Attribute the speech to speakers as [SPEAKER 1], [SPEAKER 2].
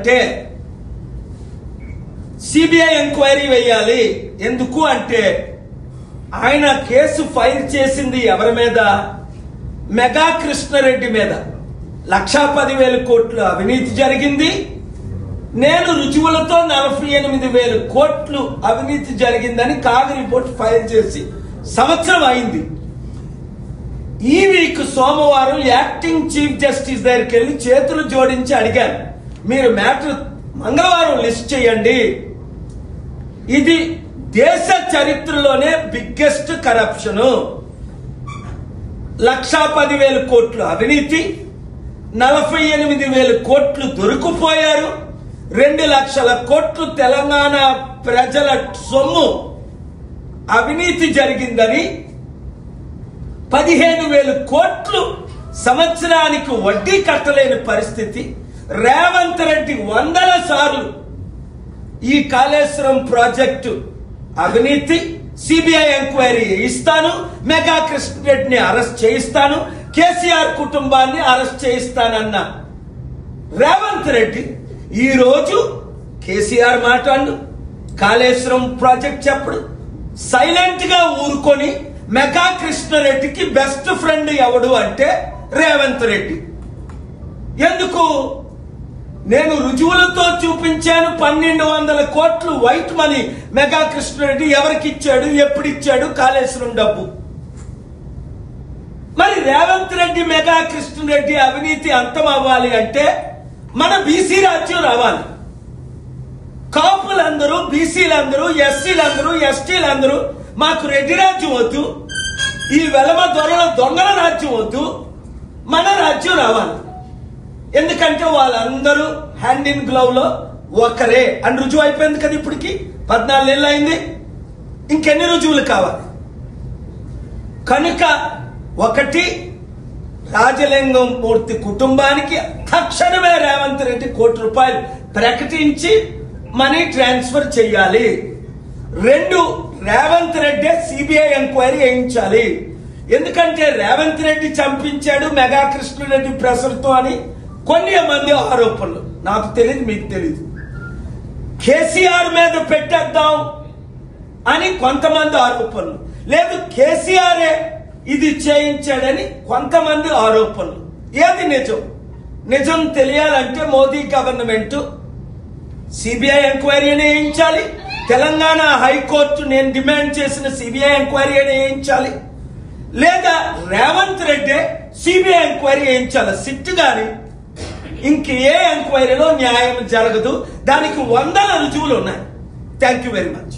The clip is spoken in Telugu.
[SPEAKER 1] అంటే సిబిఐ ఎంక్వైరీ వేయాలి. ఎందుకు అంటే ఆయన కేసు ఫైల్ చేసింది ఎవరి మీద? మెగా కృష్ణారెడ్డి మీద. 1,10,000 కోట్లు అవినీతి జరిగింది. నేను రుజువులతో 48,000 కోట్లు అవినీతి జరిగిందని కాగ్ రిపోర్ట్ ఫైల్ చేసి సంవత్సరం అయింది. ఈ వీక్ సోమవారం యాక్టింగ్ చీఫ్ జస్టిస్ దగ్గరికి వెళ్ళి చేతులు జోడించి అడిగాను, మీరు మ్యాటర్ మంగళవారం లిస్ట్ చేయండి. ఇది దేశ చరిత్రలోనే బిగ్గెస్ట్ కరప్షన్. 1,10,000 కోట్లు అవినీతి, 48,000 కోట్లు దొరికిపోయారు, 2 లక్షల కోట్లు తెలంగాణ ప్రజల సొమ్ము అవినీతి జరిగిందని, 15,000 కోట్లు సంవత్సరానికి వడ్డీ కట్టలేని పరిస్థితి. రేవంత్ రెడ్డి 100 సార్లు ఈ కాళేశ్వరం ప్రాజెక్టు అవినీతి సిబిఐ ఎంక్వైరీ ఇస్తాను, మెగా కృష్ణారెడ్డిని అరెస్ట్ చేయిస్తాను, కేసీఆర్ కుటుంబాన్ని అరెస్ట్ చేయిస్తానన్న రేవంత్ రెడ్డి ఈ రోజు కేసీఆర్ మాట్లాడు, కాళేశ్వరం ప్రాజెక్ట్ చెప్పడు, సైలెంట్ గా ఊరుకొని మెగా కృష్ణారెడ్డికి బెస్ట్ ఫ్రెండ్ ఎవడు అంటే రేవంత్ రెడ్డి. ఎందుకు? నేను రుజువులతో చూపించాను. 1,200 కోట్లు వైట్ మనీ మెగా కృష్ణారెడ్డి ఎవరికి ఇచ్చాడు, ఎప్పుడు ఇచ్చాడు, కాళేశ్వరం డబ్బు. మరి రేవంత్ రెడ్డి మెగా కృష్ణారెడ్డి అవినీతి అంతం అవ్వాలి అంటే మన బీసీ రాజ్యం రావాలి. కాపులందరూ, బీసీలందరూ, ఎస్సీలందరూ, ఎస్టీలందరూ మాకు రెడ్డి రాజ్యం వద్దు, ఈ వెలమ దొరల దొంగల రాజ్యం వద్దు, మన రాజ్యం రావాలి. ఎందుకంటే వాళ్ళందరూ హ్యాండ్ ఇన్ గ్లవ్ లో ఒకరే అని రుజువు అయిపోయింది కదా. ఇప్పటికి 14 ఏళ్ళు అయింది. ఇంకెన్ని రుజువులు కావాలి? కనుక ఒకటి, రాజలింగం మూర్తి కుటుంబానికి తక్షణమే రేవంత్ రెడ్డి ₹1 కోటి ప్రకటించి మనీ ట్రాన్స్ఫర్ చేయాలి. 2, రేవంత్ రెడ్డి సిబిఐ ఎంక్వైరీ చేయించాలి. ఎందుకంటే రేవంత్ రెడ్డి చంపించాడు మెగా కృష్ణారెడ్డి ప్రెషర్తో అని కొన్ని మంది ఆరోపణలు. నాకు తెలియదు, మీకు తెలియదు. కేసీఆర్ మీద పెట్టేద్దాం అని కొంతమంది ఆరోపణలు, లేదు కేసీఆరే ఇది చేయించాడని కొంతమంది ఆరోపణలు. ఏది నిజం? నిజం తెలియాలంటే మోదీ గవర్నమెంట్ సిబిఐ ఎంక్వైరీని వేయించాలి. తెలంగాణ హైకోర్టు నేను డిమాండ్ చేసిన సిబిఐ ఎంక్వైరీని వేయించాలి. లేదా రేవంత్ రెడ్డి సిబిఐ ఎంక్వైరీ వేయించాలి. సిట్ గాని ఇంక ఏ ఎంక్వైరీలో న్యాయం జరగదు. దానికి 100 రుజువులు ఉన్నాయి. Thank you very much.